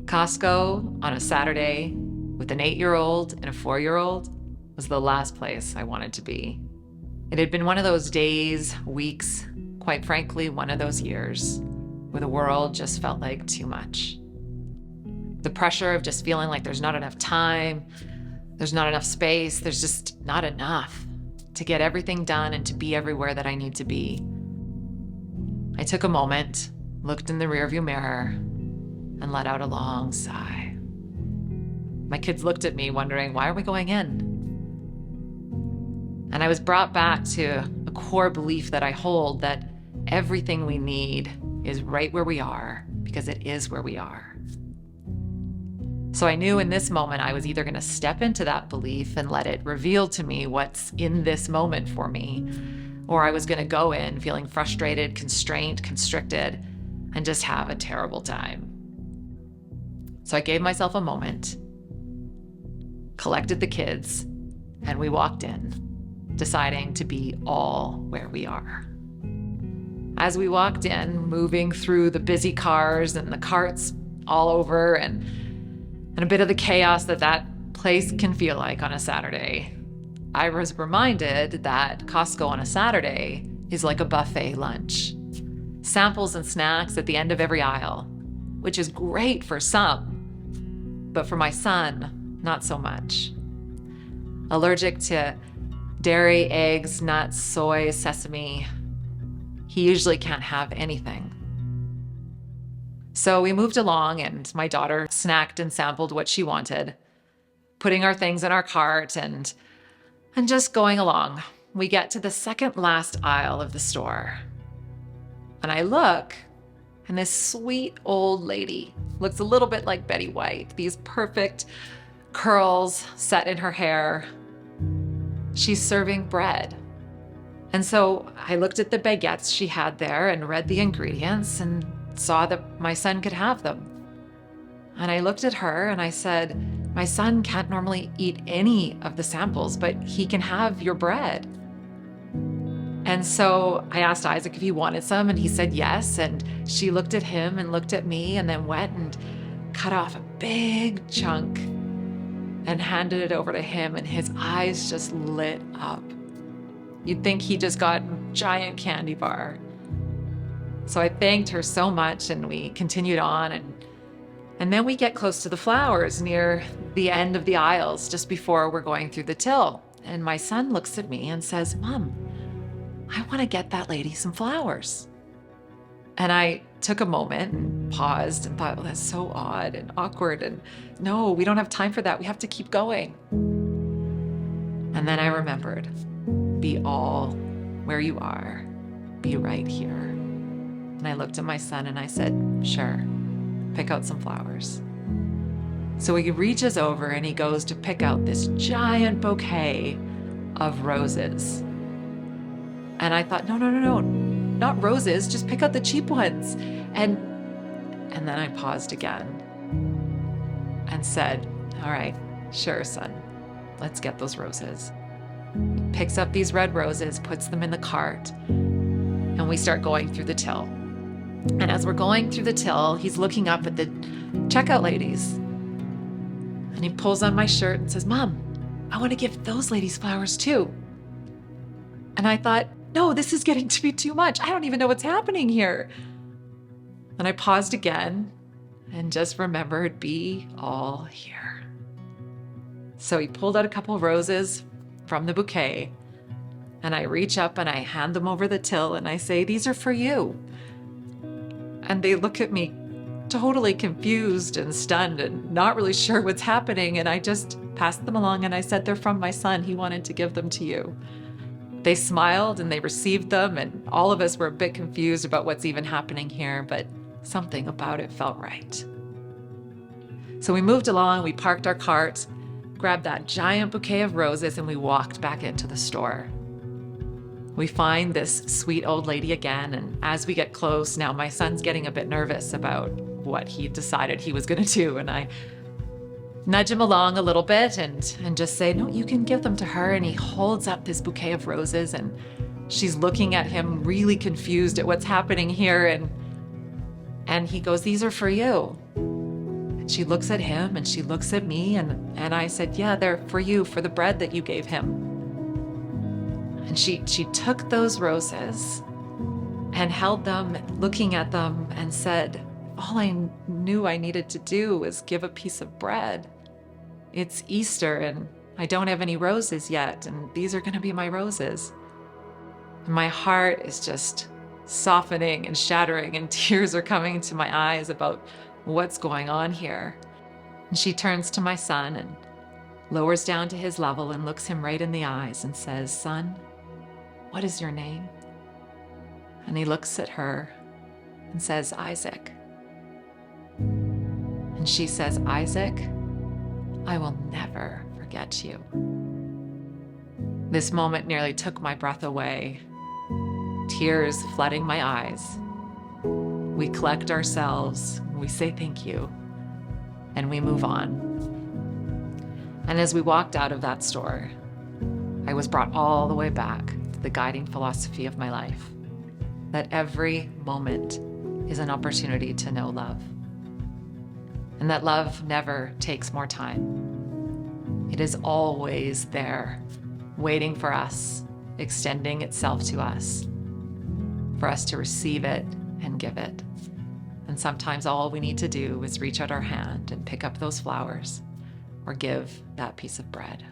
Costco on a Saturday with an 8-year-old and a 4-year-old was the last place I wanted to be. It had been one of those days, weeks, quite frankly, one of those years where the world just felt like too much. The pressure of just feeling like there's not enough time, there's not enough space, there's just not enough to get everything done and to be everywhere that I need to be. I took a moment, looked in the rearview mirror, and let out a long sigh. My kids looked at me wondering, why are we going in? And I was brought back to a core belief that I hold, that everything we need is right where we are because it is where we are. So I knew in this moment I was either going to step into that belief and let it reveal to me what's in this moment for me, or I was going to go in feeling frustrated, constrained, constricted, and just have a terrible time. So I gave myself a moment, collected the kids, and we walked in, deciding to be all where we are. As we walked in, moving through the busy cars and the carts all over and a bit of the chaos that place can feel like on a Saturday, I was reminded that Costco on a Saturday is like a buffet lunch. Samples and snacks at the end of every aisle, which is great for some, but for my son, not so much. Allergic to dairy, eggs, nuts, soy, sesame, he usually can't have anything. So we moved along and my daughter snacked and sampled what she wanted, putting our things in our cart and just going along. We get to the second last aisle of the store. And I look, and this sweet old lady looks a little bit like Betty White, these perfect curls set in her hair. She's serving bread. And so I looked at the baguettes she had there and read the ingredients and saw that my son could have them. And I looked at her and I said, my son can't normally eat any of the samples, but he can have your bread. And so I asked Isaac if he wanted some, and he said yes. And she looked at him and looked at me and then went and cut off a big chunk and handed it over to him, and his eyes just lit up. You'd think he just got a giant candy bar. So I thanked her so much, and we continued on, and then we get close to the flowers near the end of the aisles, just before we're going through the till. And my son looks at me and says, Mom, I want to get that lady some flowers. And I took a moment and paused and thought, well, that's so odd and awkward. And no, we don't have time for that. We have to keep going. And then I remembered, be all where you are. Be right here. And I looked at my son and I said, sure, pick out some flowers. So he reaches over and he goes to pick out this giant bouquet of roses. And I thought, no, not roses, just pick out the cheap ones. And then I paused again and said, all right, sure, son, let's get those roses. He picks up these red roses, puts them in the cart, and we start going through the till. And as we're going through the till, he's looking up at the checkout ladies. And he pulls on my shirt and says, Mom, I want to give those ladies flowers too. And I thought, no, this is getting to be too much. I don't even know what's happening here. And I paused again and just remembered, be all here. So he pulled out a couple of roses from the bouquet, and I reach up and I hand them over the till and I say, these are for you. And they look at me totally confused and stunned and not really sure what's happening. And I just passed them along and I said, they're from my son. He wanted to give them to you. They smiled and they received them, and all of us were a bit confused about what's even happening here, but something about it felt right. So we moved along, we parked our cart, grabbed that giant bouquet of roses, and we walked back into the store. We find this sweet old lady again, and as we get close, now my son's getting a bit nervous about what he decided he was going to do, and I nudge him along a little bit and just say, no, you can give them to her. And he holds up this bouquet of roses, and she's looking at him really confused at what's happening here. And he goes, these are for you. She looks at him and she looks at me, and I said, yeah, they're for you, for the bread that you gave him. And she took those roses and held them, looking at them, and said, all I knew I needed to do was give a piece of bread. It's Easter and I don't have any roses yet, and these are gonna be my roses. And my heart is just softening and shattering, and tears are coming to my eyes about what's going on here. And she turns to my son and lowers down to his level and looks him right in the eyes and says, son, what is your name? And he looks at her and says, Isaac. And she says, Isaac, I will never forget you. This moment nearly took my breath away, tears flooding my eyes. We collect ourselves, we say thank you, and we move on. And as we walked out of that store, I was brought all the way back to the guiding philosophy of my life, that every moment is an opportunity to know love, and that love never takes more time. It is always there, waiting for us, extending itself to us, for us to receive it and give it. And sometimes all we need to do is reach out our hand and pick up those flowers or give that piece of bread.